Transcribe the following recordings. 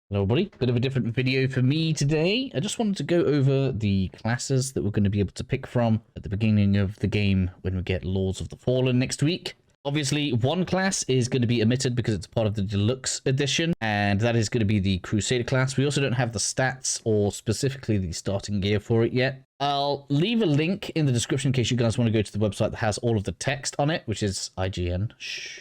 Hello everybody, bit of a different video for me today. I just wanted to go over the classes that we're going to be able to pick from at the beginning of the game when we get Lords of the Fallen next week. Obviously, one class is going to be omitted because it's part of the deluxe edition, and that is going to be the Crusader class. We also don't have the stats or specifically the starting gear for it yet. I'll leave a link in the description in case you guys want to go to the website that has all of the text on it, which is IGN. Shh.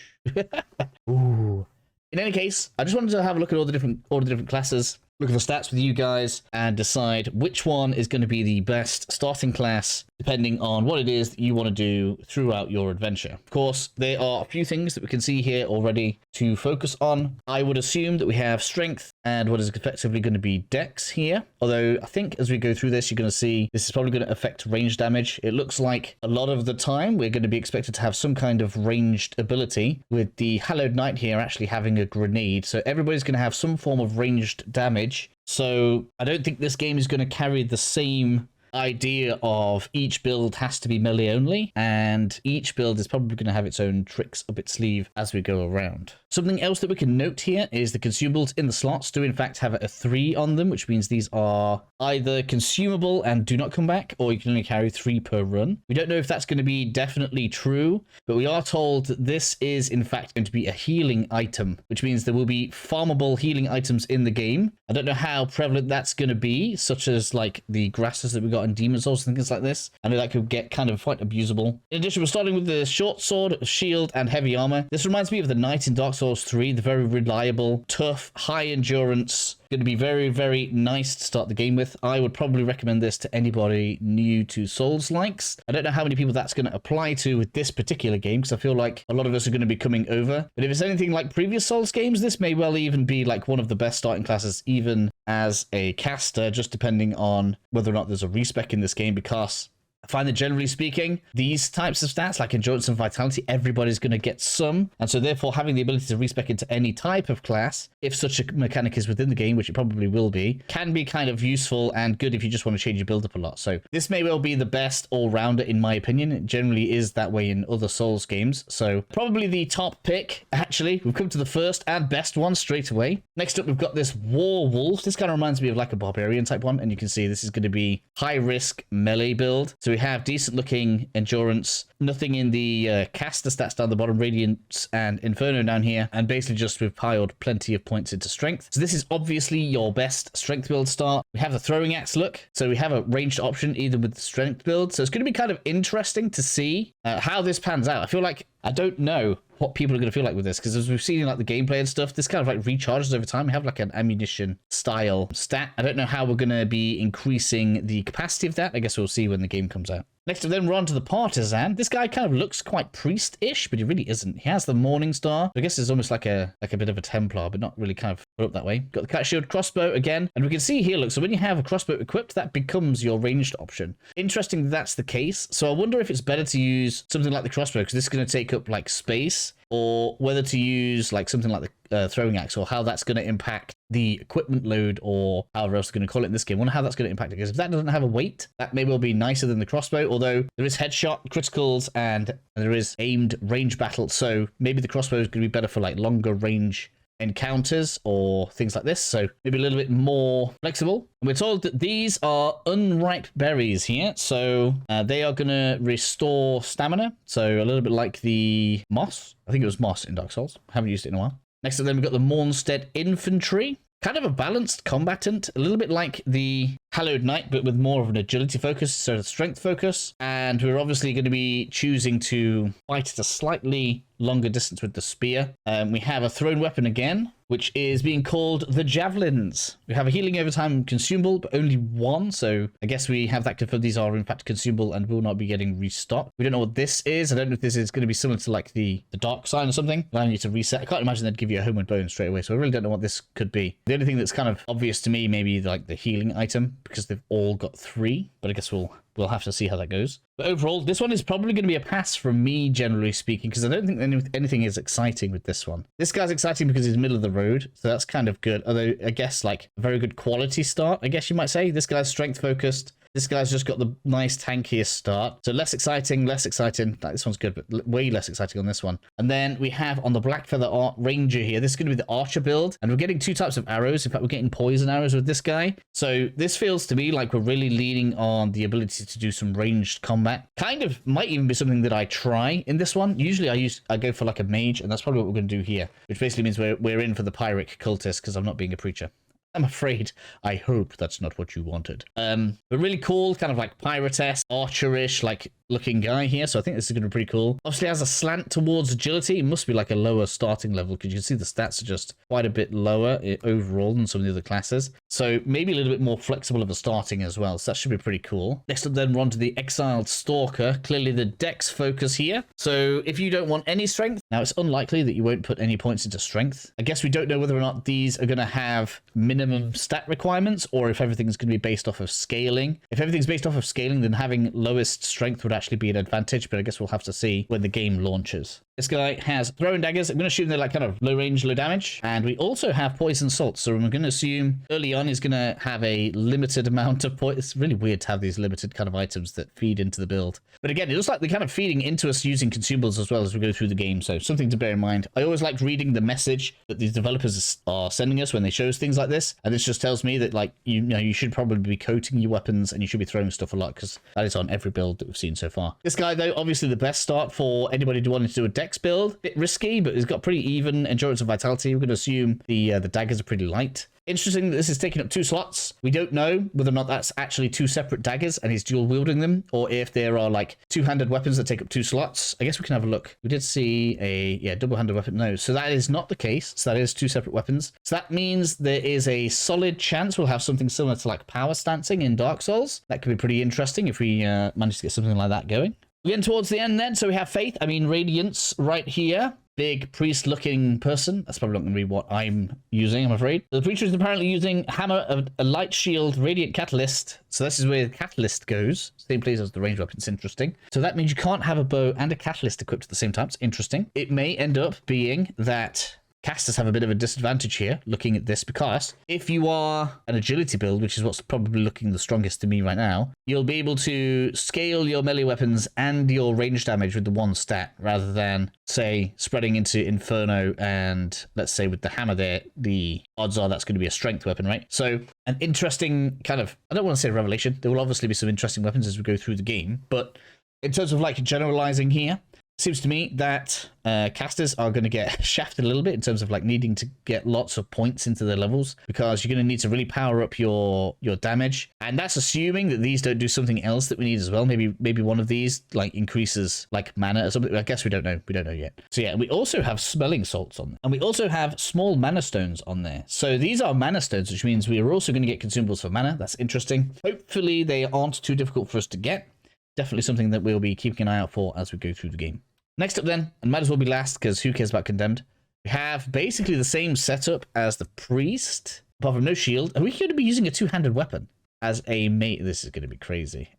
Ooh. In any case, I just wanted to have a look at all the different classes, look at the stats with you guys, and decide which one is going to be the best starting class, depending on what it is that you want to do throughout your adventure. Of course, there are a few things that we can see here already to focus on. I would assume that we have strength and what is effectively going to be dex here. Although I think as we go through this, you're going to see this is probably going to affect range damage. It looks like a lot of the time we're going to be expected to have some kind of ranged ability, with the Hallowed Knight here actually having a grenade. So everybody's going to have some form of ranged damage. So I don't think this game is going to carry the same idea of each build has to be melee only, and each build is probably going to have its own tricks up its sleeve as we go around. Something else that we can note here is the consumables in the slots do in fact have a 3 on them, which means these are either consumable and do not come back, or you can only carry 3 per run. We don't know if that's going to be definitely true, but we are told that this is in fact going to be a healing item, which means there will be farmable healing items in the game. I don't know how prevalent that's going to be, such as like the grasses that we got in Demon Souls and things like this. I know that could get kind of quite abusable. In addition, we're starting with the short sword, shield, and heavy armor. This reminds me of the knight in Dark Souls 3, the very reliable, tough, high endurance. Going to be very, very nice to start the game with. I would probably recommend this to anybody new to Souls-likes. I don't know how many people that's going to apply to with this particular game, because I feel like a lot of us are going to be coming over. But if it's anything like previous Souls games, this may well even be like one of the best starting classes, even as a caster, just depending on whether or not there's a respec in this game, because I find that generally speaking, these types of stats like endurance and vitality, everybody's going to get some. And so therefore having the ability to respec into any type of class, if such a mechanic is within the game, which it probably will be, can be kind of useful and good if you just want to change your build up a lot. So this may well be the best all-rounder in my opinion. It generally is that way in other Souls games. So probably the top pick. Actually, we've come to the first and best one straight away. Next up, we've got this warwolf. This kind of reminds me of like a barbarian type one. And you can see this is going to be high risk melee build. So we have decent looking endurance, nothing in the caster stats down the bottom, radiance and inferno down here, and basically just we've piled plenty of points into strength. So this is obviously your best strength build start. We have the throwing axe look, so we have a ranged option either with the strength build. So it's going to be kind of interesting to see how this pans out. I feel like I don't know what people are going to feel like with this, because as we've seen in like the gameplay and stuff, this kind of like recharges over time. We have like an ammunition style stat. I don't know how we're going to be increasing the capacity of that. I guess we'll see when the game comes out. Next up then, we're on to the partisan. This guy kind of looks quite priest-ish, but he really isn't. He has the morning star. I guess it's almost like a bit of a Templar, but not really kind of put up that way. Got the cat shield crossbow again, and we can see here, look, so when you have a crossbow equipped, that becomes your ranged option. Interesting that that's the case. So I wonder if it's better to use something like the crossbow, because this is going to take up like space, or whether to use like something like the throwing axe, or how that's going to impact the equipment load, or however else they're going to call it in this game. I wonder how that's going to impact it, because if that doesn't have a weight, that may well be nicer than the crossbow, although there is headshot, criticals, and there is aimed range battle, so maybe the crossbow is going to be better for like longer range encounters or things like this, so maybe a little bit more flexible. And we're told that these are unripe berries here, so they are going to restore stamina, so a little bit like the moss. I think it was moss in Dark Souls. I haven't used it in a while. Next up then, we've got the morstead infantry. Kind of a balanced combatant, a little bit like the Hallowed Knight, but with more of an agility focus, so the strength focus. And we're obviously going to be choosing to fight at a slightly longer distance with the spear. We have a thrown weapon again, which is being called the javelins. We have a healing over time consumable, but only 1. So I guess we have that confirmed. These are in fact consumable and will not be getting restocked. We don't know what this is. I don't know if this is going to be similar to like the dark sign or something, allowing you to reset. I can't imagine they'd give you a homeward bone straight away. So I really don't know what this could be. The only thing that's kind of obvious to me, maybe like the healing item, because they've all got 3, but I guess we'll have to see how that goes. But overall, this one is probably going to be a pass from me, generally speaking, because I don't think anything is exciting with this one. This guy's exciting because he's middle of the road, so that's kind of good. Although, I guess, like, a very good quality start, I guess you might say. This guy's strength focused. This guy's just got the nice tankiest start. So less exciting, less exciting. This one's good, but way less exciting on this one. And then we have on the blackfeather ranger here. This is going to be the archer build. And we're getting 2 types of arrows. In fact, we're getting poison arrows with this guy. So this feels to me like we're really leaning on the ability to do some ranged combat. Kind of might even be something that I try in this one. Usually I go for like a mage, and that's probably what we're going to do here, which basically means we're in for the phyric cultis because I'm not being a preacher. I'm afraid. I hope that's not what you wanted. But really cool, kind of like pyrotess, archerish, like looking guy here. So I think this is going to be pretty cool. Obviously has a slant towards agility. It must be like a lower starting level because you can see the stats are just quite a bit lower overall than some of the other classes. So maybe a little bit more flexible of a starting as well. So that should be pretty cool. Next up then we're on to the exiled stalker. Clearly the dex focus here. So if you don't want any strength, now it's unlikely that you won't put any points into strength. I guess we don't know whether or not these are going to have minimum stat requirements or if everything's going to be based off of scaling. If everything's based off of scaling, then having lowest strength would actually be an advantage, but I guess we'll have to see when the game launches. This guy has throwing daggers. I'm going to assume they're like kind of low range, low damage. And we also have poison salts. So I'm going to assume early on he's going to have a limited amount of poison. It's really weird to have these limited kind of items that feed into the build. But again, it looks like they're kind of feeding into us using consumables as well as we go through the game. So something to bear in mind. I always like reading the message that these developers are sending us when they show us things like this. And this just tells me that, like, you know, you should probably be coating your weapons and you should be throwing stuff a lot because that is on every build that we've seen so far. This guy, though, obviously the best start for anybody who wanted to do a dex build. Bit risky, but he's got pretty even endurance and vitality. We're going to assume the daggers are pretty light. Interesting that this is taking up 2 slots. We don't know whether or not that's actually 2 separate daggers and he's dual wielding them, or if there are like 2-handed weapons that take up 2 slots. I guess we can have a look. We did see a double-handed weapon. No, so that is not the case. So that is 2 separate weapons. So that means there is a solid chance we'll have something similar to like power stancing in Dark Souls. That could be pretty interesting if we manage to get something like that going. We're getting towards the end then, so we have Faith. I mean, Radiance right here. Big priest-looking person. That's probably not going to be what I'm using, I'm afraid. The preacher is apparently using Hammer, a light shield, radiant catalyst. So this is where the catalyst goes. Same place as the range weapon. It's interesting. So that means you can't have a bow and a catalyst equipped at the same time. It's interesting. It may end up being that casters have a bit of a disadvantage here looking at this, because if you are an agility build, which is what's probably looking the strongest to me right now, you'll be able to scale your melee weapons and your range damage with the one stat rather than, say, spreading into Inferno and, let's say, with the hammer there, the odds are that's going to be a strength weapon, right? So an interesting kind of, I don't want to say revelation. There will obviously be some interesting weapons as we go through the game, but in terms of like generalizing here, seems to me that casters are going to get shafted a little bit in terms of like needing to get lots of points into their levels, because you're going to need to really power up your damage, and that's assuming that these don't do something else that we need as well. Maybe one of these like increases like mana or something. I guess we don't know yet. So yeah, we also have smelling salts on there, and we also have small mana stones on there. So these are mana stones, which means we are also going to get consumables for mana. That's interesting. Hopefully they aren't too difficult for us to get. Definitely something that we'll be keeping an eye out for as we go through the game. Next up then, and might as well be last because who cares about Condemned, we have basically the same setup as the Priest, apart from no shield. Are we going to be using a 2-handed weapon as a mate? This is going to be crazy.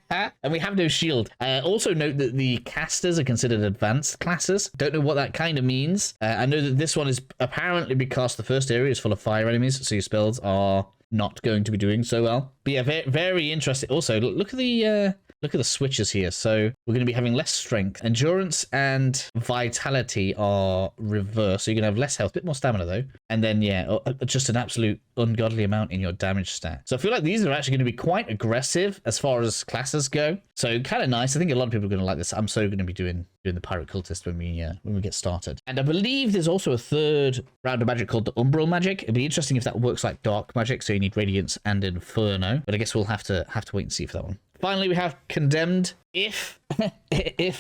And we have no shield. Also note that the casters are considered advanced classes. Don't know what that kind of means. I know that this one is apparently because the first area is full of fire enemies, so your spells are not going to be doing so well. But yeah, very, very interesting. Also, look at the switches here. So we're going to be having less strength. Endurance and vitality are reversed. So you're going to have less health, a bit more stamina though. And then, yeah, just an absolute ungodly amount in your damage stat. So I feel like these are actually going to be quite aggressive as far as classes go. So kind of nice. I think a lot of people are going to like this. I'm so going to be doing the Pirate Cultist when we get started. And I believe there's also a third round of magic called the Umbral magic. It'd be interesting if that works like dark magic. So you need Radiance and Inferno. But I guess we'll have to wait and see for that one. Finally, we have Condemned. If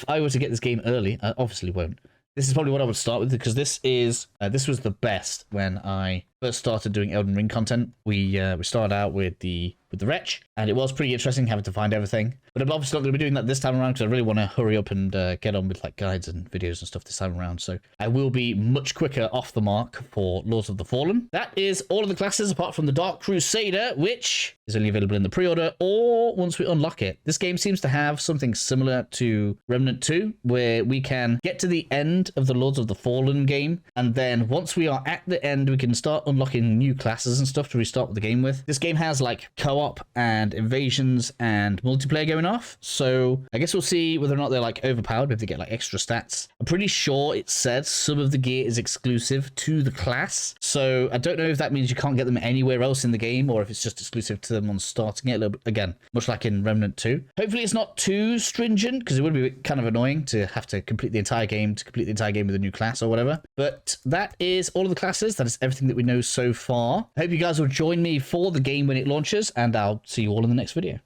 I were to get this game early, I obviously won't. This is probably what I would start with, because this was the best when I first started doing Elden Ring content. We started out with the Wretch, and it was pretty interesting having to find everything. But I'm obviously not going to be doing that this time around because I really want to hurry up and get on with like guides and videos and stuff this time around. So I will be much quicker off the mark for Lords of the Fallen. That is all of the classes apart from the Dark Crusader, which is only available in the pre-order or once we unlock it. This game seems to have something similar to Remnant 2, where we can get to the end of the Lords of the Fallen game, and then once we are at the end, we can start unlocking new classes and stuff to restart the game with. This game has like co-op and invasions and multiplayer going off, so I guess we'll see whether or not they're like overpowered if they get like extra stats. I'm pretty sure it said some of the gear is exclusive to the class, so I don't know if that means you can't get them anywhere else in the game or if it's just exclusive to them on starting it. A little bit, again, much like in Remnant 2. Hopefully it's not too stringent, because it would be kind of annoying to have to complete the entire game with a new class or whatever. But that is all of the classes. That is everything that we know so far. I hope you guys will join me for the game when it launches, and I'll see you all in the next video.